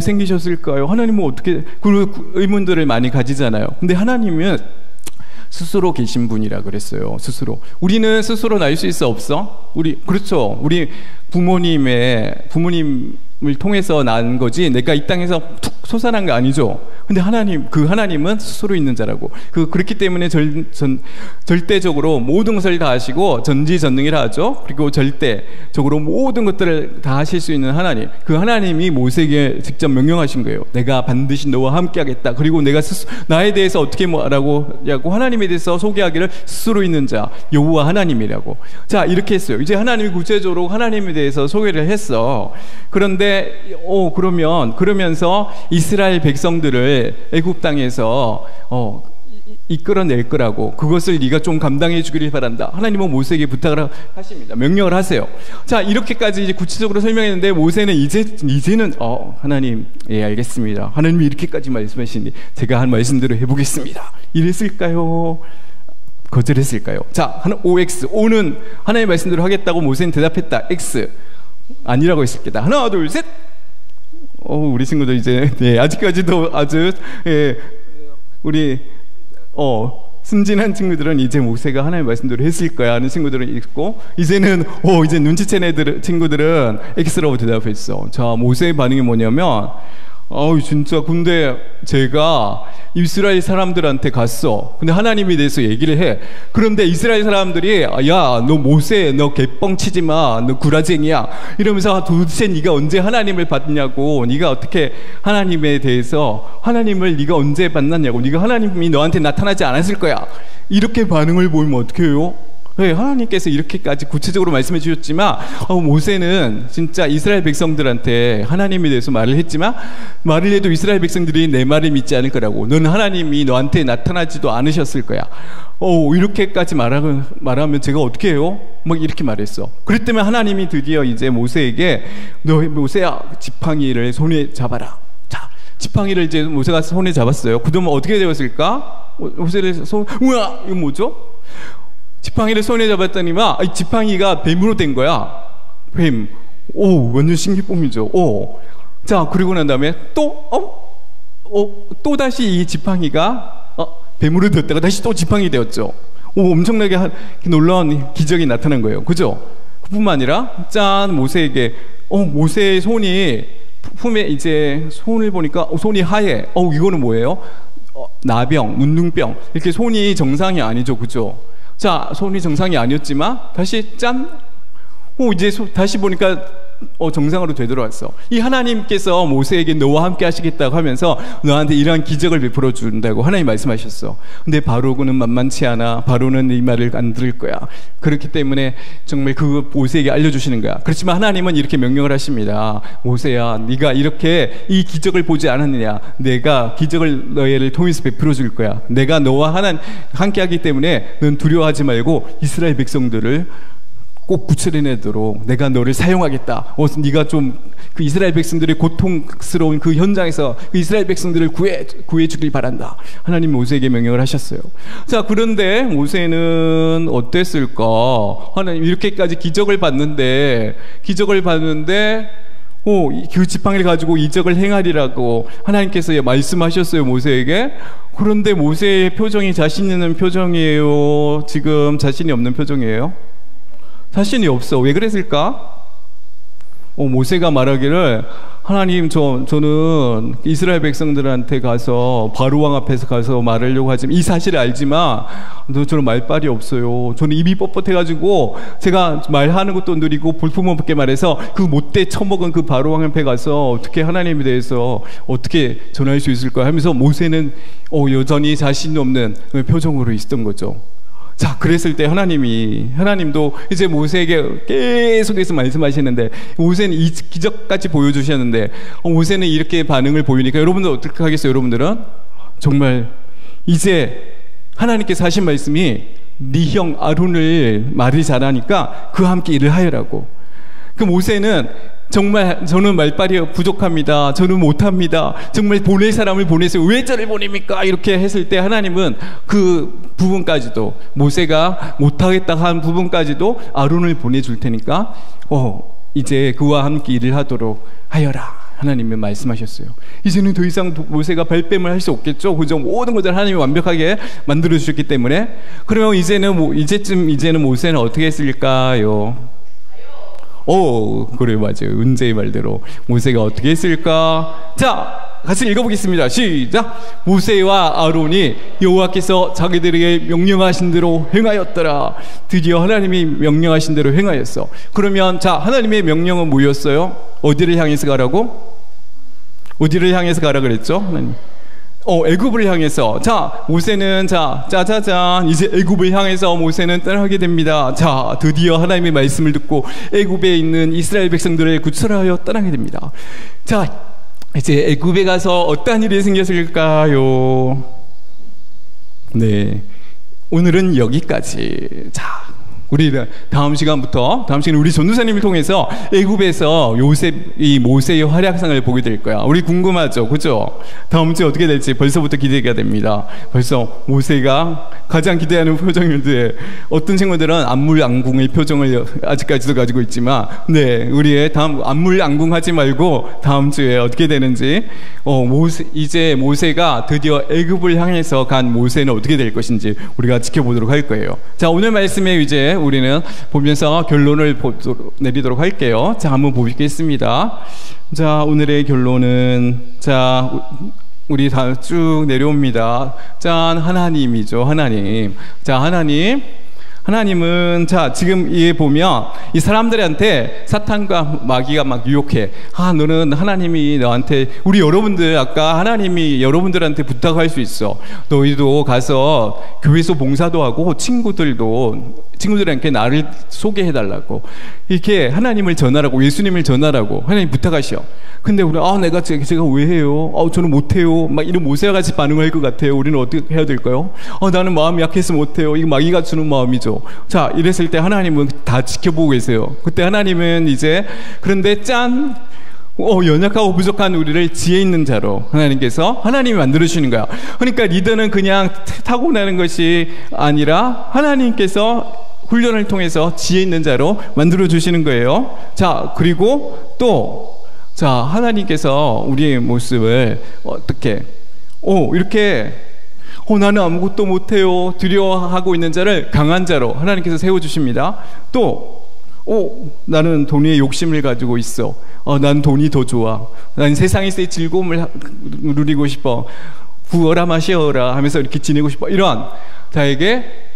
생기셨을까요? 하나님은 어떻게, 그 의문들을 많이 가지잖아요. 근데 하나님은 스스로 계신 분이라 그랬어요. 스스로. 우리는 스스로 날 수 있어 없어? 그렇죠. 우리 부모님을 통해서 난 거지 내가 이 땅에서 툭 솟아난 게 아니죠. 근데 하나님은 스스로 있는 자라고. 그렇기 때문에 절대적으로 모든 것을 다 하시고 전지전능이라 하죠. 그리고 절대적으로 모든 것들을 다 하실 수 있는 하나님. 그 하나님이 모세에게 직접 명령하신 거예요. 내가 반드시 너와 함께 하겠다. 그리고 내가 나에 대해서 어떻게 뭐라고 하나님에 대해서 소개하기를 스스로 있는 자 여호와 하나님이라고. 자, 이렇게 했어요. 이제 하나님이 구체적으로 하나님에 대해서 소개를 했어. 그런데 그러면서 이스라엘 백성들을 애굽 땅에서 이끌어낼 거라고, 그것을 네가 좀 감당해 주기를 바란다. 하나님은 모세에게 부탁을 하십니다. 명령을 하세요. 자, 이렇게까지 이제 구체적으로 설명했는데 모세는 이제는 하나님, 예, 알겠습니다. 하나님이 이렇게까지 말씀하시니 제가 한 말씀대로 해보겠습니다. 이랬을까요? 거절했을까요? 자, OX, O는 하나님의 말씀대로 하겠다고 모세는 대답했다. X, 아니라고 했습니다. 하나, 둘, 셋. 우리 친구들 이제, 네, 아직까지도 아주, 예, 우리 순진한 친구들은 이제 모세가 하나님의 말씀대로 했을 거야 하는 친구들은 있고, 이제는 이제 눈치챈 친구들은 X라고 대답했어. 자, 모세의 반응이 뭐냐면 진짜 근데 제가 이스라엘 사람들한테 갔어. 근데 하나님에 대해서 얘기를 해. 그런데 이스라엘 사람들이 야, 너 모세, 너 개뻥치지 마, 너 구라쟁이야 이러면서 도대체 네가 언제 하나님을 봤냐고, 네가 어떻게 하나님에 대해서, 하나님을 네가 언제 만났냐고, 네가 하나님이 너한테 나타나지 않았을 거야, 이렇게 반응을 보이면 어떻게 해요? 네, 하나님께서 이렇게까지 구체적으로 말씀해 주셨지만 모세는 진짜 이스라엘 백성들한테 하나님에 대해서 말을 했지만, 말을 해도 이스라엘 백성들이 내 말을 믿지 않을 거라고, 너는 하나님이 너한테 나타나지도 않으셨을 거야, 이렇게까지 말하면 제가 어떻게 해요? 막 이렇게 말했어. 그랬더니 하나님이 드디어 이제 모세에게, 너 모세야, 지팡이를 손에 잡아라. 자, 지팡이를 이제 모세가 손에 잡았어요. 그러면 어떻게 되었을까? 모세를 우와, 이거 뭐죠? 지팡이를 손에 잡았더니만 지팡이가 뱀으로 된 거야. 뱀. 완전 신기쁨이죠. 자, 그리고 난 다음에 또 다시 이 지팡이가 뱀으로 되었다가 다시 또 지팡이 되었죠. 엄청나게 놀라운 기적이 나타난 거예요. 그죠? 그뿐만 아니라 모세에게 모세의 손이 품에 이제 손을 보니까 손이 하얘. 이거는 뭐예요? 나병, 문둥병. 이렇게 손이 정상이 아니죠. 그죠? 자, 손이 정상이 아니었지만 다시 이제 다시 보니까 정상으로 되돌아왔어. 이 하나님께서 모세에게 너와 함께 하시겠다고 하면서 너한테 이러한 기적을 베풀어 준다고 하나님 말씀하셨어. 근데 바로는 만만치 않아. 바로는 이 말을 안 들을 거야. 그렇기 때문에 정말 그 모세에게 알려주시는 거야. 그렇지만 하나님은 이렇게 명령을 하십니다. 모세야, 네가 이렇게 이 기적을 보지 않았느냐? 내가 기적을 너희를 통해서 베풀어 줄 거야. 내가 너와 함께 하기 때문에 넌 두려워하지 말고 이스라엘 백성들을 꼭 구출해내도록 내가 너를 사용하겠다. 네가 좀 그 이스라엘 백성들의 고통스러운 그 현장에서 그 이스라엘 백성들을 구해 주길 바란다. 하나님 모세에게 명령을 하셨어요. 자, 그런데 모세는 어땠을까? 하나님 이렇게까지 기적을 봤는데 그 지팡이를 가지고 이적을 행하리라고 하나님께서 말씀하셨어요, 모세에게. 그런데 모세의 표정이 자신 있는 표정이에요? 지금 자신이 없는 표정이에요? 자신이 없어. 왜 그랬을까? 모세가 말하기를, 하나님, 저는 이스라엘 백성들한테 가서 바로 왕 앞에서 가서 말하려고 하지만, 이 사실을 알지만 저는 말빨이 없어요. 저는 입이 뻣뻣해가지고 제가 말하는 것도 느리고 볼품없게 말해서 그 못돼 처먹은 그 바로 왕 앞에 가서 어떻게 하나님에 대해서 어떻게 전할 수 있을까 하면서 모세는 여전히 자신 없는 표정으로 있었던 거죠. 자, 그랬을 때 하나님도 이제 모세에게 계속해서 말씀하시는데, 모세는 이 기적까지 보여주셨는데, 모세는 이렇게 반응을 보이니까 여러분들 어떻게 하겠어요? 여러분들은 정말 이제 하나님께서 하신 말씀이 네 형 아론을 말이 잘하니까 그와 함께 일을 하여라고. 그 모세는 정말 저는 말빨이 부족합니다. 저는 못합니다. 정말 보낼 사람을 보내세요. 왜 저를 보냅니까? 이렇게 했을 때 하나님은 그 부분까지도, 모세가 못하겠다 한 부분까지도 아론을 보내줄 테니까 이제 그와 함께 일을 하도록 하여라. 하나님이 말씀하셨어요. 이제는 더 이상 모세가 발뺌을 할 수 없겠죠. 그죠? 모든 것을 하나님이 완벽하게 만들어 주셨기 때문에. 그러면 이제는 모세는 어떻게 했을까요? 그래, 맞아요. 은재의 말대로 모세가 어떻게 했을까? 자, 같이 읽어보겠습니다. 시작. 모세와 아론이 여호와께서 자기들에게 명령하신 대로 행하였더라. 드디어 하나님이 명령하신 대로 행하였어. 그러면 자, 하나님의 명령은 뭐였어요? 어디를 향해서 가라고? 어디를 향해서 가라 그랬죠? 하나님. 애굽을 향해서. 자, 모세는 짜자잔, 이제 애굽을 향해서 모세는 떠나게 됩니다. 자, 드디어 하나님의 말씀을 듣고 애굽에 있는 이스라엘 백성들을 구출하여 떠나게 됩니다. 자, 이제 애굽에 가서 어떠한 일이 생겼을까요? 네, 오늘은 여기까지. 자, 우리 다음 시간 우리 전도사님을 통해서 애굽에서 모세의 활약상을 보게 될 거야. 우리 궁금하죠, 그죠? 다음 주에 어떻게 될지 벌써부터 기대가 됩니다. 벌써 모세가 가장 기대하는 표정인데, 어떤 친구들은 안물안궁의 표정을 아직까지도 가지고 있지만, 네, 우리의 다음 안물안궁하지 말고 다음 주에 어떻게 되는지, 이제 모세가 드디어 애굽을 향해서 간 모세는 어떻게 될 것인지 우리가 지켜보도록 할 거예요. 자, 오늘 말씀에 이제 우리는 보면서 결론을 내리도록 할게요. 자, 한번 보겠습니다. 자, 오늘의 결론은, 자, 우리 다 쭉 내려옵니다. 짠, 하나님이죠. 하나님. 자, 하나님은, 자, 지금 이 보면 이 사람들한테 사탄과 마귀가 막 유혹해. 아, 너는 하나님이 너한테, 우리 여러분들 아까 하나님이 여러분들한테 부탁할 수 있어. 너희도 가서 교회에서 봉사도 하고 친구들한테 나를 소개해달라고. 이렇게 하나님을 전하라고, 예수님을 전하라고 하나님 부탁하셔. 근데 우리, 제가 왜 해요? 저는 못해요. 막 이런 모세와 같이 반응할 것 같아요. 우리는 어떻게 해야 될까요? 나는 마음이 약해서 못해요. 이거 마귀가 주는 마음이죠. 자, 이랬을 때 하나님은 다 지켜보고 계세요. 그때 하나님은 이제, 그런데 짠! 연약하고 부족한 우리를 지혜 있는 자로 하나님이 만들어주시는 거야. 그러니까 리더는 그냥 타고나는 것이 아니라 하나님께서 훈련을 통해서 지혜 있는 자로 만들어주시는 거예요. 자, 그리고 또, 자, 하나님께서 우리의 모습을 어떻게, 이렇게, 나는 아무것도 못해요. 두려워하고 있는 자를 강한 자로 하나님께서 세워주십니다. 또, 나는 돈에 욕심을 가지고 있어. 난 돈이 더 좋아. 난 세상에서의 즐거움을 누리고 싶어. 부어라 마시어라 하면서 이렇게 지내고 싶어. 이런 자에게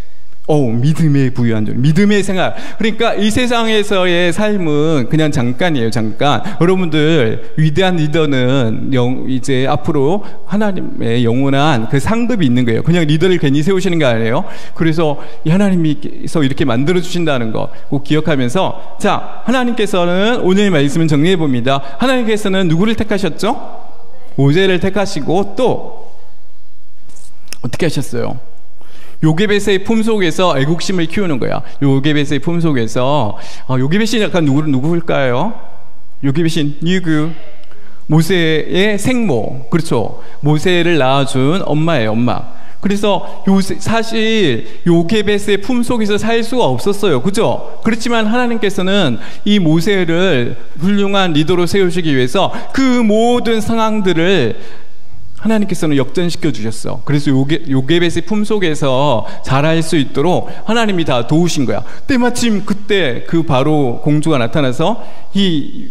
믿음에 부유한 존, 믿음의 생활. 그러니까 이 세상에서의 삶은 그냥 잠깐이에요, 잠깐. 여러분들, 위대한 리더는 이제 앞으로 하나님의 영원한 그 상급이 있는 거예요. 그냥 리더를 괜히 세우시는 게 아니에요. 그래서 이 하나님께서 이렇게 만들어주신다는 거 꼭 기억하면서, 자, 하나님께서는 오늘 말씀을 정리해 봅니다. 하나님께서는 누구를 택하셨죠? 모세를 택하시고 또 어떻게 하셨어요? 요게벳의 품속에서 애국심을 키우는 거야. 요게벳의 품속에서 요게벳이 약간 누구일까요? 요게벳이 누구? 모세의 생모. 그렇죠. 모세를 낳아준 엄마예요, 엄마. 그래서 사실 요게벳의 품속에서 살 수가 없었어요. 그죠? 그렇지만 하나님께서는 이 모세를 훌륭한 리더로 세우시기 위해서 그 모든 상황들을 하나님께서는 역전시켜 주셨어. 그래서 요게벳의 품속에서 자랄 수 있도록 하나님이 다 도우신 거야. 때마침 그때 그 바로 공주가 나타나서 이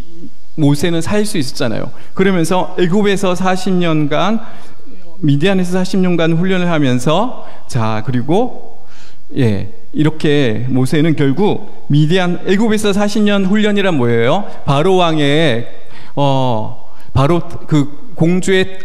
모세는 살 수 있었잖아요. 그러면서 애굽에서 40년간, 미디안에서 40년간 훈련을 하면서, 자, 그리고 이렇게 모세는 결국 애굽에서 40년 훈련이란 뭐예요? 바로 왕의 바로 그 공주의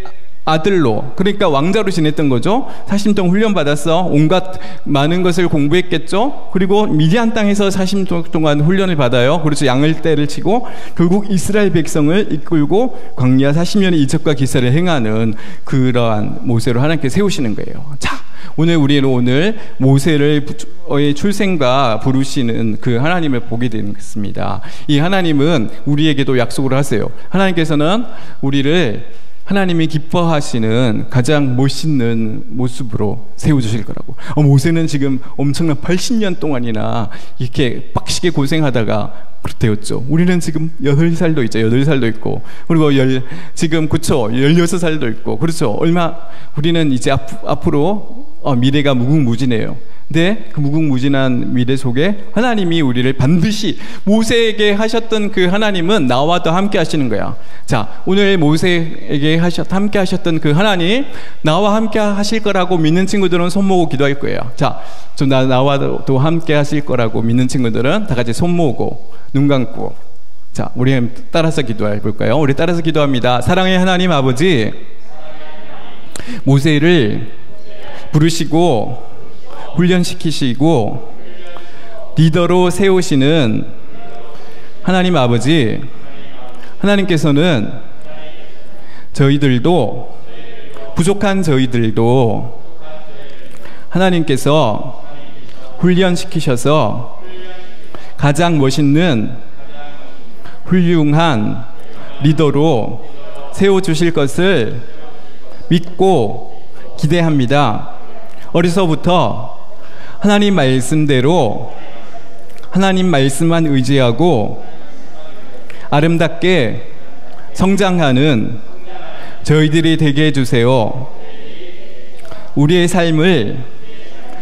아들로, 그러니까 왕자로 지냈던 거죠. 40년 동안 훈련 받았어. 온갖 많은 것을 공부했겠죠. 그리고 미디안 땅에서 40년 동안 훈련을 받아요. 그래서 양을 떼를 치고 결국 이스라엘 백성을 이끌고 광야 40년의 이적과 기사를 행하는 그러한 모세로 하나님께 세우시는 거예요. 자, 오늘 모세를 출생과 부르시는 그 하나님을 보게 되겠습니다. 이 하나님은 우리에게도 약속을 하세요. 하나님께서는 우리를 하나님이 기뻐하시는 가장 멋있는 모습으로 세워주실 거라고. 모세는 지금 엄청난 80년 동안이나 이렇게 빡시게 고생하다가 그렇대였죠. 우리는 지금 8살도 있죠. 8살도 있고, 그리고 지금 그쵸, 16살도 있고, 그렇죠. 우리는 이제 앞으로 미래가 무궁무진해요. 근데 그 무궁무진한 미래 속에 하나님이 우리를 반드시, 모세에게 하셨던 그 하나님은 나와도 함께 하시는 거야. 자, 오늘 모세에게 함께 하셨던 그 하나님, 나와 함께 하실 거라고 믿는 친구들은 손 모으고 기도할 거예요. 자, 나와도 함께 하실 거라고 믿는 친구들은 다 같이 손 모으고 눈 감고, 자, 우리 따라서 기도해 볼까요? 우리 따라서 기도합니다. 사랑의 하나님 아버지, 모세를 부르시고 훈련시키시고 리더로 세우시는 하나님 아버지, 하나님께서는 저희들도, 부족한 저희들도 하나님께서 훈련시키셔서 가장 멋있는 훌륭한 리더로 세워주실 것을 믿고 기대합니다. 어려서부터 하나님 말씀대로, 하나님 말씀만 의지하고 아름답게 성장하는 저희들이 되게 해주세요. 우리의 삶을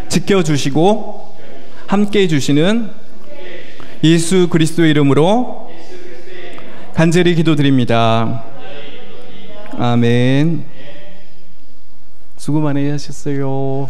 지켜주시고 함께 해주시는 예수 그리스도의 이름으로 간절히 기도드립니다. 아멘. 수고 많이 하셨어요.